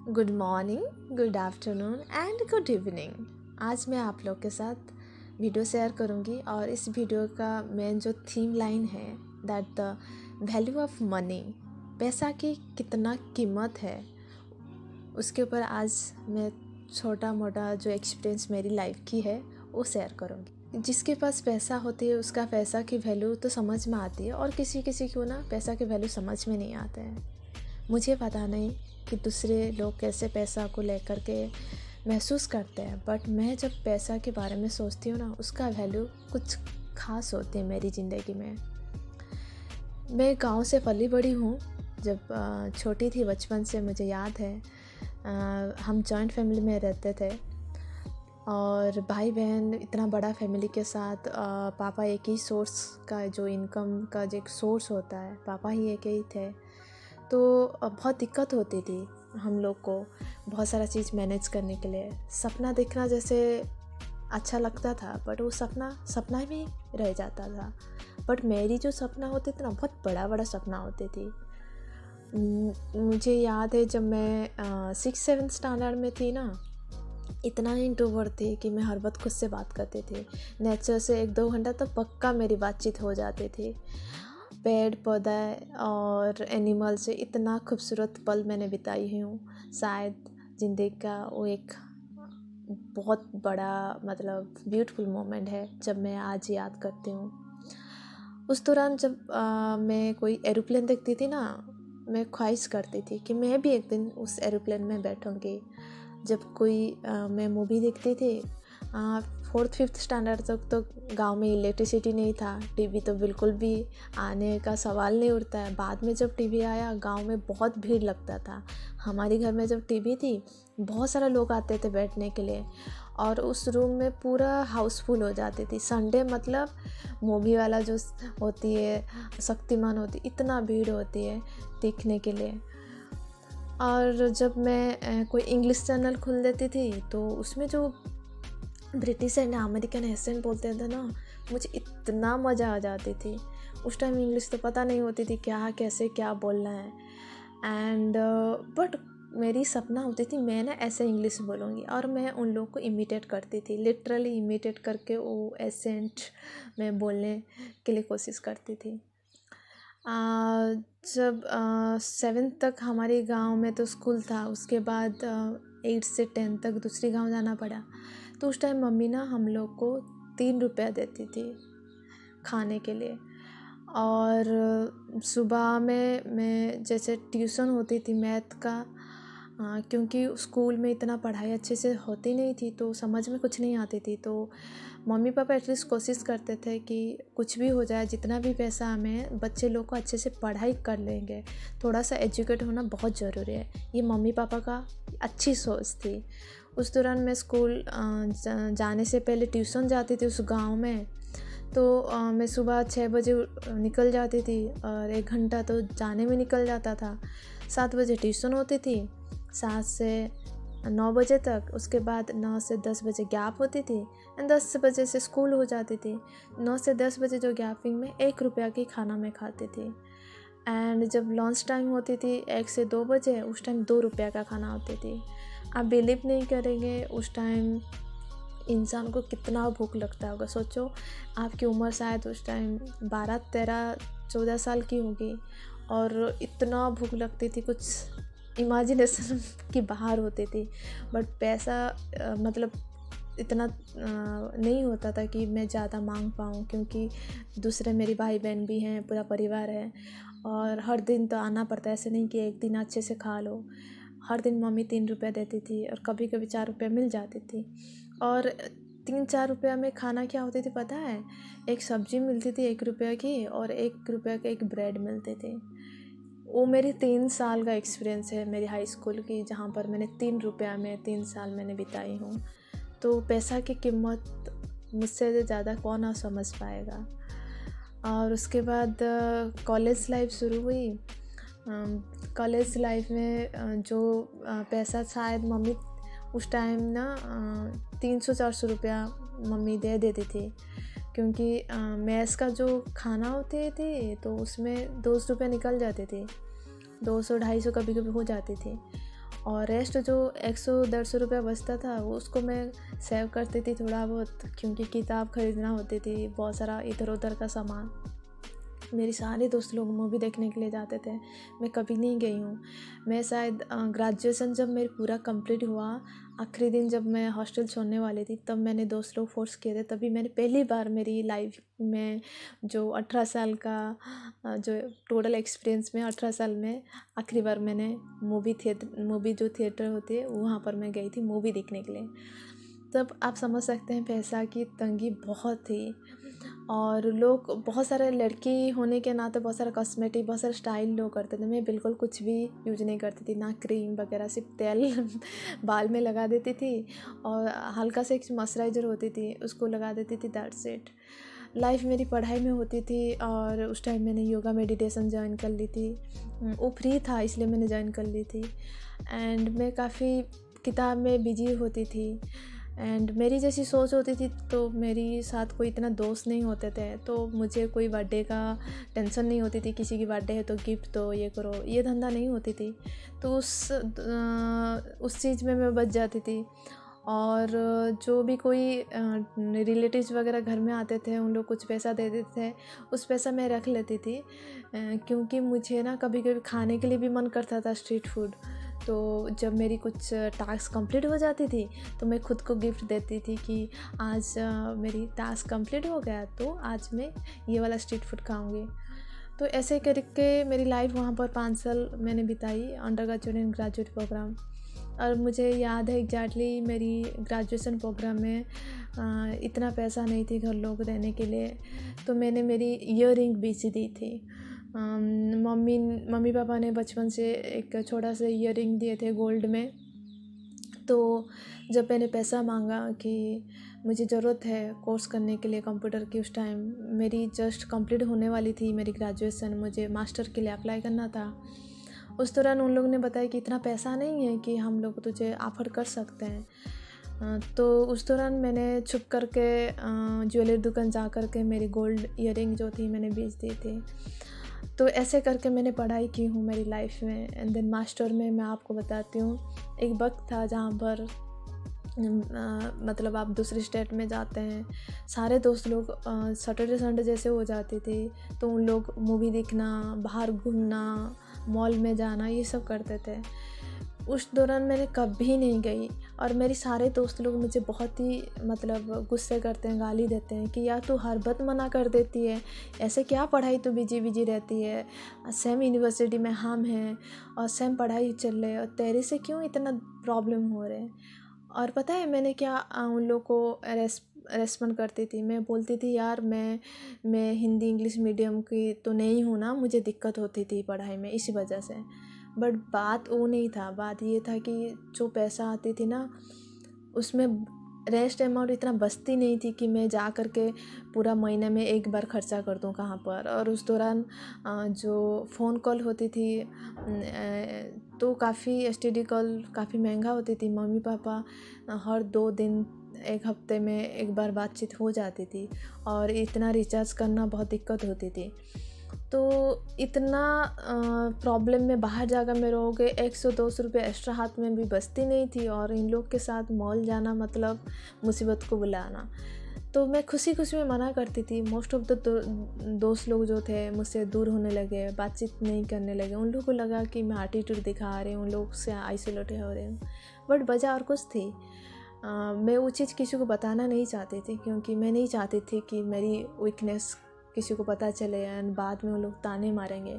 Good morning, good afternoon and good evening. आज मैं आप लोग के साथ वीडियो शेयर करूंगी और इस वीडियो का मेन जो थीम लाइन है that the value of money, पैसा की कितना कीमत है, उसके ऊपर आज मैं छोटा मोटा जो एक्सपीरियंस मेरी लाइफ की है वो शेयर करूंगी। जिसके पास पैसा होती है उसका पैसा की वैल्यू तो समझ में आती है और किसी किसी को ना पैसा की वैल्यू समझ में नहीं आते हैं। मुझे पता नहीं कि दूसरे लोग कैसे पैसा को लेकर के महसूस करते हैं, बट मैं जब पैसा के बारे में सोचती हूँ ना, उसका वैल्यू कुछ खास होती है मेरी ज़िंदगी में। मैं गांव से पली बड़ी हूँ। जब छोटी थी, बचपन से मुझे याद है, हम जॉइंट फैमिली में रहते थे और भाई बहन इतना बड़ा फैमिली के साथ पापा एक ही सोर्स का, जो इनकम का जो एक सोर्स होता है, पापा ही एक ही थे। तो बहुत दिक्कत होती थी हम लोग को बहुत सारा चीज़ मैनेज करने के लिए। सपना देखना जैसे अच्छा लगता था, बट वो सपना में रह जाता था। बट मेरी जो सपना होती थी ना, बहुत बड़ा बड़ा सपना होती थी। मुझे याद है जब मैं 6-7 स्टैंडर्ड में थी ना, इतना इंट्रोवर्ट थी कि मैं हर वक्त खुद से बात करती थी। नेचर से 1-2 घंटा तो पक्का मेरी बातचीत हो जाती थी। पेड़ पौधा और एनिमल से इतना खूबसूरत पल मैंने बिताई हूँ। शायद ज़िंदगी का वो एक बहुत बड़ा ब्यूटीफुल मोमेंट है जब मैं आज याद करती हूँ। उस दौरान जब मैं कोई एरोप्लेन देखती थी ना, मैं ख्वाहिश करती थी कि मैं भी एक दिन उस एरोप्लेन में बैठूँगी। जब मैं मूवी देखती थी 4th-5th स्टैंडर्ड तक तो गांव में इलेक्ट्रिसिटी नहीं था, टीवी तो बिल्कुल भी आने का सवाल नहीं उठता है। बाद में जब टीवी आया, गांव में बहुत भीड़ लगता था। हमारे घर में जब टीवी थी, बहुत सारे लोग आते थे बैठने के लिए और उस रूम में पूरा हाउसफुल हो जाती थी। संडे मूवी वाला जो होती है, शक्तिमान होती, इतना भीड़ होती है देखने के लिए। और जब मैं कोई इंग्लिश चैनल खोल देती थी तो उसमें जो ब्रिटिश एंड अमेरिकन एक्सेंट बोलते थे ना, मुझे इतना मज़ा आ जाती थी। उस टाइम इंग्लिश तो पता नहीं होती थी क्या कैसे क्या बोलना है। एंड बट मेरी सपना होती थी मैं ना ऐसे इंग्लिश बोलूँगी और मैं उन लोगों को इमिटेट करती थी, लिटरली इमिटेट करके वो एसेंट में बोलने के लिए कोशिश करती थी। जब 7th तक हमारे गांव में तो स्कूल था, उसके बाद 8 से 10 तक दूसरी गांव जाना पड़ा। तो उस टाइम मम्मी ना हम लोग को 3 रुपया देती थी खाने के लिए। और सुबह में मैं जैसे ट्यूशन होती थी मैथ का, क्योंकि स्कूल में इतना पढ़ाई अच्छे से होती नहीं थी तो समझ में कुछ नहीं आती थी। तो मम्मी पापा एटलीस्ट कोशिश करते थे कि कुछ भी हो जाए, जितना भी पैसा हमें, बच्चे लोग को अच्छे से पढ़ाई कर लेंगे। थोड़ा सा एजुकेट होना बहुत ज़रूरी है, ये मम्मी पापा का अच्छी सोच थी। उस दौरान मैं स्कूल जाने से पहले ट्यूशन जाती थी उस गांव में। तो मैं सुबह 6 बजे निकल जाती थी और 1 घंटा तो जाने में निकल जाता था। 7 बजे ट्यूशन होती थी, 7 से 9 बजे तक। उसके बाद 9 से 10 बजे गैप होती थी एंड 10 बजे से स्कूल हो जाती थी। 9 से 10 बजे जो गैपिंग में 1 रुपया की खाना मैं खाती थी। एंड जब लंच टाइम होती थी 1 से 2 बजे, उस टाइम 2 रुपया का खाना होती थी। आप बिलीव नहीं करेंगे उस टाइम इंसान को कितना भूख लगता होगा। सोचो, आपकी उम्र शायद उस टाइम 12, 13, 14 साल की होगी और इतना भूख लगती थी, कुछ इमेजिनेशन की बाहर होती थी। बट पैसा इतना नहीं होता था कि मैं ज़्यादा मांग पाऊँ, क्योंकि दूसरे मेरे भाई बहन भी हैं, पूरा परिवार है और हर दिन तो आना पड़ता है। ऐसे नहीं कि एक दिन अच्छे से खा लो। हर दिन मम्मी 3 रुपया देती थी और कभी कभी 4 रुपया मिल जाती थी। और 3-4 रुपया में खाना क्या होती थी पता है? एक सब्जी मिलती थी 1 रुपया की और 1 रुपया की एक ब्रेड मिलती थी। वो मेरी 3 साल का एक्सपीरियंस है मेरी हाई स्कूल की, जहाँ पर मैंने 3 रुपया में 3 साल मैंने बिताई हूँ। तो पैसा की कीमत मुझसे ज़्यादा कौन ना समझ पाएगा। और उसके बाद कॉलेज लाइफ शुरू हुई। कॉलेज लाइफ में जो पैसा शायद मम्मी उस टाइम ना 300-400 रुपया मम्मी दे देती थी, क्योंकि मेस का जो खाना होते थे तो उसमें 200 रुपये निकल जाते थे, 200-250 कभी कभी हो जाती थी। और रेस्ट जो 100-150 रुपया बचता था वो उसको मैं सेव करती थी थोड़ा बहुत, क्योंकि किताब खरीदना होती थी, बहुत सारा इधर उधर का सामान। मेरे सारे दोस्त लोग मूवी देखने के लिए जाते थे, मैं कभी नहीं गई हूँ। मैं शायद ग्रेजुएशन जब मेरी पूरा कंप्लीट हुआ, आखिरी दिन जब मैं हॉस्टल छोड़ने वाली थी, तब मैंने दोस्त लोग फोर्स किए थे, तभी मैंने पहली बार मेरी लाइफ में जो 18 साल का जो टोटल एक्सपीरियंस में 18 साल में आखिरी बार मैंने मूवी जो थिएटर होती है वहाँ पर मैं गई थी मूवी देखने के लिए। तब आप समझ सकते हैं पैसा की तंगी बहुत थी, और लोग बहुत सारे लड़की होने के नाते बहुत सारा कॉस्मेटिक, बहुत सारा स्टाइल लोग करते थे। मैं बिल्कुल कुछ भी यूज नहीं करती थी, ना क्रीम वगैरह, सिर्फ तेल बाल में लगा देती थी और हल्का से एक मॉइस्चराइज़र होती थी उसको लगा देती थी, दैट्स इट। लाइफ मेरी पढ़ाई में होती थी, और उस टाइम मैंने योगा मेडिटेशन ज्वाइन कर ली थी, वो फ्री था इसलिए मैंने ज्वाइन कर ली थी। एंड मैं काफ़ी किताब में बिजी होती थी, एंड मेरी जैसी सोच होती थी, तो मेरी साथ कोई इतना दोस्त नहीं होते थे, तो मुझे कोई बर्थडे का टेंशन नहीं होती थी, किसी की बर्थडे है तो गिफ्ट दो, ये करो, ये धंधा नहीं होती थी। तो उस चीज़ में मैं बच जाती थी। और जो भी कोई रिलेटिव्स वगैरह घर में आते थे, उन लोग कुछ पैसा दे देते थे, उस पैसा मैं रख लेती थी, क्योंकि मुझे ना कभी कभी खाने के लिए भी मन करता था स्ट्रीट फूड। तो जब मेरी कुछ टास्क कंप्लीट हो जाती थी तो मैं खुद को गिफ्ट देती थी कि आज मेरी टास्क कंप्लीट हो गया तो आज मैं ये वाला स्ट्रीट फूड खाऊंगी। तो ऐसे करके मेरी लाइफ वहाँ पर 5 साल मैंने बिताई, undergraduate and graduate program. और मुझे याद है एग्जैक्टली मेरी ग्रेजुएशन प्रोग्राम में इतना पैसा नहीं थी घर लोग देने के लिए, तो मैंने मेरी ईयर रिंग बेच दी थी। मम्मी पापा ने बचपन से एक छोटा सा ईयर रिंग दिए थे गोल्ड में। तो जब मैंने पैसा मांगा कि मुझे ज़रूरत है कोर्स करने के लिए कंप्यूटर की, उस टाइम मेरी जस्ट कंप्लीट होने वाली थी मेरी ग्रेजुएशन, मुझे मास्टर के लिए अप्लाई करना था। उस दौरान उन लोगों ने बताया कि इतना पैसा नहीं है कि हम लोग तुझे ऑफ़र कर सकते हैं। तो उस दौरान मैंने छुप करके ज्वेलरी दुकान जा कर के मेरी गोल्ड ईयरिंग जो थी मैंने बेच दी थी। तो ऐसे करके मैंने पढ़ाई की हूँ मेरी लाइफ में। एंड देन मास्टर में मैं आपको बताती हूँ, एक वक्त था जहाँ पर मतलब आप दूसरे स्टेट में जाते हैं, सारे दोस्त लोग सैटरडे संडे जैसे हो जाती थी तो उन लोग मूवी देखना, बाहर घूमना, मॉल में जाना, ये सब करते थे। उस दौरान मैंने कभी नहीं गई, और मेरे सारे दोस्त लोग मुझे बहुत ही मतलब गुस्से करते हैं, गाली देते हैं कि यार तू हर बात मना कर देती है, ऐसे क्या पढ़ाई तू बिजी रहती है, सेम यूनिवर्सिटी में हम हैं और सेम पढ़ाई चल रही है, और तेरे से क्यों इतना प्रॉब्लम हो रहे हैं। और पता है मैंने क्या उन लोग को रेस्पॉन्ड करती थी, मैं बोलती थी यार मैं हिंदी इंग्लिश मीडियम की तो नहीं हूँ ना, मुझे दिक्कत होती थी पढ़ाई में इसी वजह से। बट बात वो नहीं था, बात ये था कि जो पैसा आती थी ना उसमें रेस्ट अमाउंट इतना बचती नहीं थी कि मैं जा कर के पूरा महीने में एक बार खर्चा कर दूं कहाँ पर। और उस दौरान जो फ़ोन कॉल होती थी तो काफ़ी एसटीडी कॉल काफ़ी महंगा होती थी। मम्मी पापा हर 2 दिन एक हफ्ते में एक बार बातचीत हो जाती थी, और इतना रिचार्ज करना बहुत दिक्कत होती थी। तो इतना प्रॉब्लम में बाहर जाकर मैं रहोगे, 100-200 रुपये एक्स्ट्रा हाथ में भी बचती नहीं थी, और इन लोग के साथ मॉल जाना मतलब मुसीबत को बुलाना। तो मैं खुशी खुशी में मना करती थी। मोस्ट ऑफ द दोस्त लोग जो थे मुझसे दूर होने लगे, बातचीत नहीं करने लगे। उन लोगों को लगा कि मैं एटीट्यूड दिखा रही हूँ, उन लोग से आइसोलेट हो रही हूँ, बट वजह और कुछ थी। मैं वो चीज़ किसी को बताना नहीं चाहती थी, क्योंकि मैं नहीं चाहती थी कि मेरी वीकनेस किसी को पता चले एंड बाद में वो लोग ताने मारेंगे।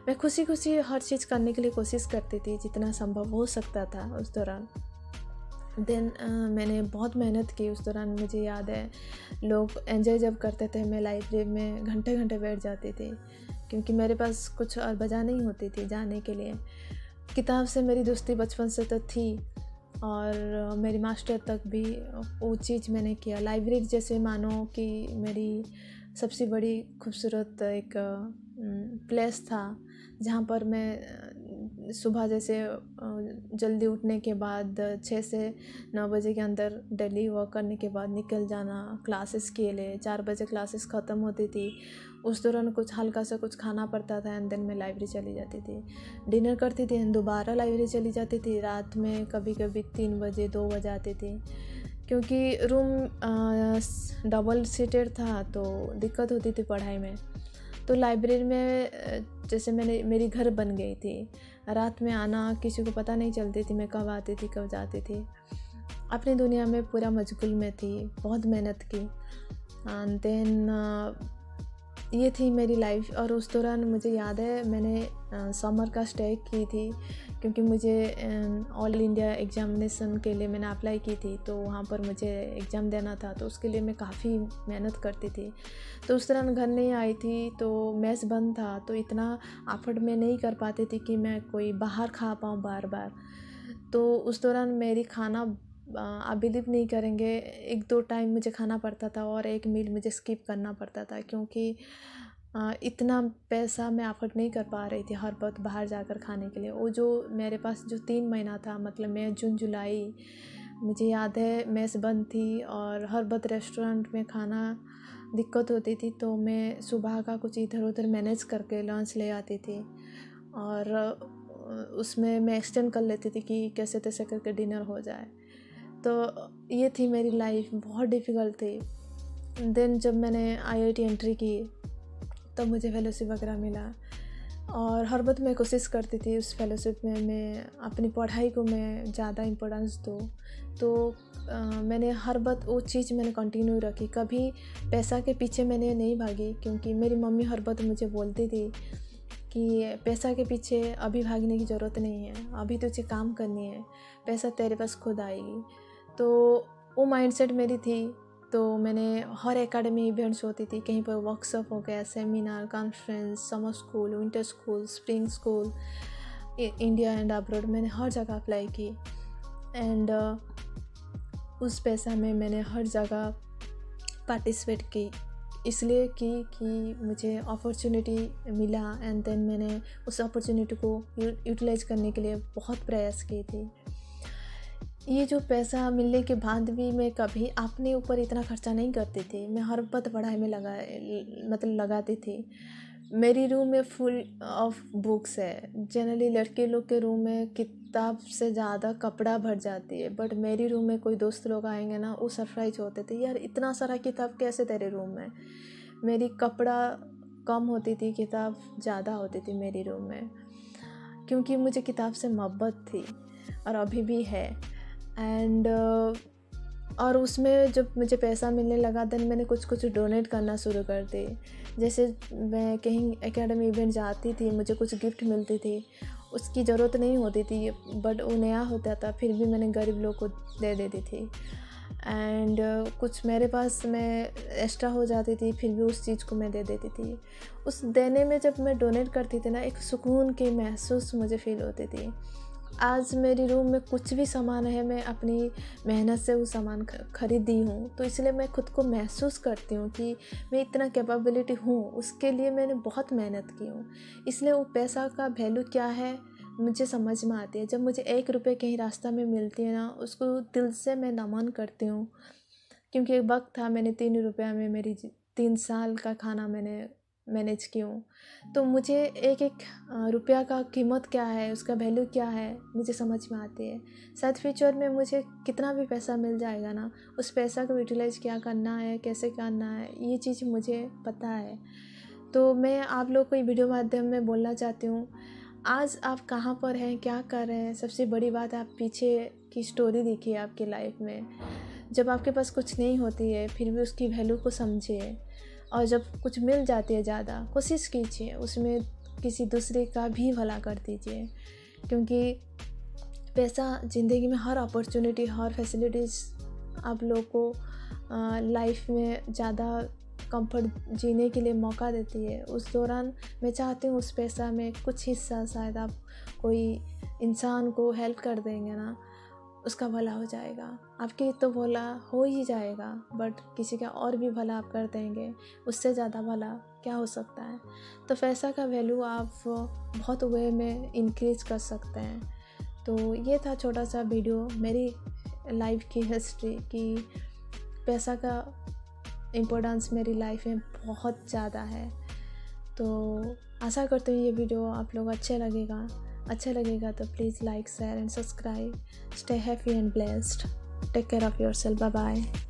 मैं खुशी खुशी हर चीज़ करने के लिए कोशिश करती थी जितना संभव हो सकता था उस दौरान। देन मैंने बहुत मेहनत की उस दौरान। मुझे याद है लोग एंजॉय जब करते थे, मैं लाइब्रेरी में घंटे घंटे बैठ जाती थी, क्योंकि मेरे पास कुछ और वजह नहीं होती थी जाने के लिए। किताब से मेरी दोस्ती बचपन से तो थी, और मेरी मास्टर तक भी वो चीज़ मैंने किया। लाइब्रेरी जैसे मानो कि मेरी सबसे बड़ी खूबसूरत एक प्लेस था, जहाँ पर मैं सुबह जैसे जल्दी उठने के बाद 6 से 9 बजे के अंदर डेली वर्क करने के बाद निकल जाना क्लासेस के लिए। 4 बजे क्लासेस ख़त्म होती थी, उस दौरान कुछ हल्का सा कुछ खाना पड़ता था एंड देन मैं लाइब्रेरी चली जाती थी, डिनर करती थी एंड दोबारा लाइब्रेरी चली जाती थी। रात में कभी कभी 3 बजे 2 बजे आती थी, क्योंकि रूम डबल सीटेड था तो दिक्कत होती थी पढ़ाई में। तो लाइब्रेरी में जैसे मेरी घर बन गई थी। रात में आना किसी को पता नहीं चलती थी, मैं कब आती थी कब जाती थी, अपनी दुनिया में पूरा मशगूल में थी, बहुत मेहनत की। एंड देन ये थी मेरी लाइफ। और उस दौरान मुझे याद है मैंने समर का स्टे की थी, क्योंकि मुझे ऑल इंडिया एग्ज़ामिनेशन के लिए मैंने अप्लाई की थी, तो वहाँ पर मुझे एग्ज़ाम देना था, तो उसके लिए मैं काफ़ी मेहनत करती थी। तो उस दौरान घर नहीं आई थी, तो मेस बंद था, तो इतना अफर्ट मैं नहीं कर पाती थी कि मैं कोई बाहर खा पाऊँ बार बार। तो उस दौरान मेरी खाना आप बिलीव नहीं करेंगे, 1-2 टाइम मुझे खाना पड़ता था और एक मील मुझे स्किप करना पड़ता था, क्योंकि इतना पैसा मैं अफोर्ड नहीं कर पा रही थी हर वक्त बाहर जाकर खाने के लिए। वो जो मेरे पास जो 3 महीना था, मतलब मई जून जुलाई, मुझे याद है मेस बंद थी और हर वक्त रेस्टोरेंट में खाना दिक्कत होती थी, तो मैं सुबह का कुछ इधर उधर मैनेज करके लंच ले आती थी और उसमें मैं एक्सटेंड कर लेती थी कि कैसे तैसे करके डिनर हो जाए। तो ये थी मेरी लाइफ, बहुत डिफ़िकल्ट थी। देन जब मैंने आईआईटी एंट्री की तब मुझे फेलोशिप वगैरह मिला और हर वक्त मैं कोशिश करती थी उस फेलोशिप में मैं अपनी पढ़ाई को मैं ज़्यादा इम्पोर्टेंस दूँ। तो मैंने हर वक्त वो चीज़ मैंने कंटिन्यू रखी, कभी पैसा के पीछे मैंने नहीं भागी, क्योंकि मेरी मम्मी हर वक्त मुझे बोलती थी कि पैसा के पीछे अभी भागने की ज़रूरत नहीं है, अभी तुझे काम करनी है, पैसा तेरे पास खुद आएगी। तो वो माइंडसेट मेरी थी। तो मैंने हर एकेडमी इवेंट्स होती थी, कहीं पर वर्कशॉप हो गया, seminar, conference, summer school, winter school, spring school, India and abroad, मैंने हर जगह अप्लाई की एंड उस पैसा में मैंने हर जगह पार्टिसिपेट की, इसलिए कि मुझे अपॉर्चुनिटी मिला एंड देन मैंने उस अपॉर्चुनिटी को यूटिलाइज करने के लिए बहुत प्रयास किए थे। ये जो पैसा मिलने के बाद भी मैं कभी अपने ऊपर इतना खर्चा नहीं करती थी, मैं हर वक्त पढ़ाई में लगाती थी। मेरी रूम में फुल ऑफ बुक्स है। जनरली लड़के लोग के रूम में किताब से ज़्यादा कपड़ा भर जाती है, बट मेरी रूम में कोई दोस्त लोग आएंगे ना, वो सरप्राइज होते थे, यार इतना सारा किताब कैसे तेरे रूम में। मेरी कपड़ा कम होती थी, किताब ज़्यादा होती थी मेरी रूम में, क्योंकि मुझे किताब से मोहब्बत थी और अभी भी है। एंड और उसमें जब मुझे पैसा मिलने लगा देन मैंने कुछ डोनेट करना शुरू कर दी। जैसे मैं कहीं एकेडमी इवेंट जाती थी, मुझे कुछ गिफ्ट मिलती थी, उसकी ज़रूरत नहीं होती थी, बट वो नया होता था, फिर भी मैंने गरीब लोग को दे देती थी। एंड कुछ मेरे पास में एक्स्ट्रा हो जाती थी, फिर भी उस चीज़ को मैं दे देती थी। उस देने में जब मैं डोनेट करती थी ना, एक सुकून की महसूस मुझे फ़ील होती थी। आज मेरी रूम में कुछ भी सामान है, मैं अपनी मेहनत से वो सामान खरीदी हूँ, तो इसलिए मैं खुद को महसूस करती हूँ कि मैं इतना कैपेबिलिटी हूँ, उसके लिए मैंने बहुत मेहनत की हूँ। इसलिए वो पैसा का वैल्यू क्या है मुझे समझ में आती है। जब मुझे 1 रुपये कहीं रास्ता में मिलती है ना, उसको दिल से मैं नमन करती हूँ, क्योंकि एक वक्त था मैंने 3 रुपया में मेरी 3 साल का खाना मैंने मैनेज की हूँ। तो मुझे एक एक रुपया का कीमत क्या है, उसका वैल्यू क्या है, मुझे समझ में आती है। शायद फ्यूचर में मुझे कितना भी पैसा मिल जाएगा ना, उस पैसा को यूटिलाइज क्या करना है, कैसे करना है, ये चीज़ मुझे पता है। तो मैं आप लोग को ये वीडियो माध्यम में बोलना चाहती हूँ, आज आप कहाँ पर हैं, क्या कर रहे हैं, सबसे बड़ी बात आप पीछे की स्टोरी देखिए आपकी लाइफ में। जब आपके पास कुछ नहीं होती है फिर भी उसकी वैल्यू को समझिए, और जब कुछ मिल जाती है ज़्यादा, कोशिश कीजिए उसमें किसी दूसरे का भी भला कर दीजिए, क्योंकि पैसा ज़िंदगी में हर अपॉर्चुनिटी, हर फैसिलिटीज़ आप लोग को लाइफ में ज़्यादा कंफर्ट जीने के लिए मौका देती है। उस दौरान मैं चाहती हूँ उस पैसा में कुछ हिस्सा शायद आप कोई इंसान को हेल्प कर देंगे ना, उसका भला हो जाएगा। आपके तो भला हो ही जाएगा, बट किसी का और भी भला आप कर देंगे, उससे ज़्यादा भला क्या हो सकता है। तो पैसा का वैल्यू आप बहुत वे में इंक्रीज कर सकते हैं। तो ये था छोटा सा वीडियो मेरी लाइफ की हिस्ट्री कि पैसा का इम्पोर्टेंस मेरी लाइफ में बहुत ज़्यादा है। तो आशा करती हूँ ये वीडियो आप लोग अच्छा लगेगा तो please like share and subscribe. Stay happy and blessed. Take care of yourself. Bye bye.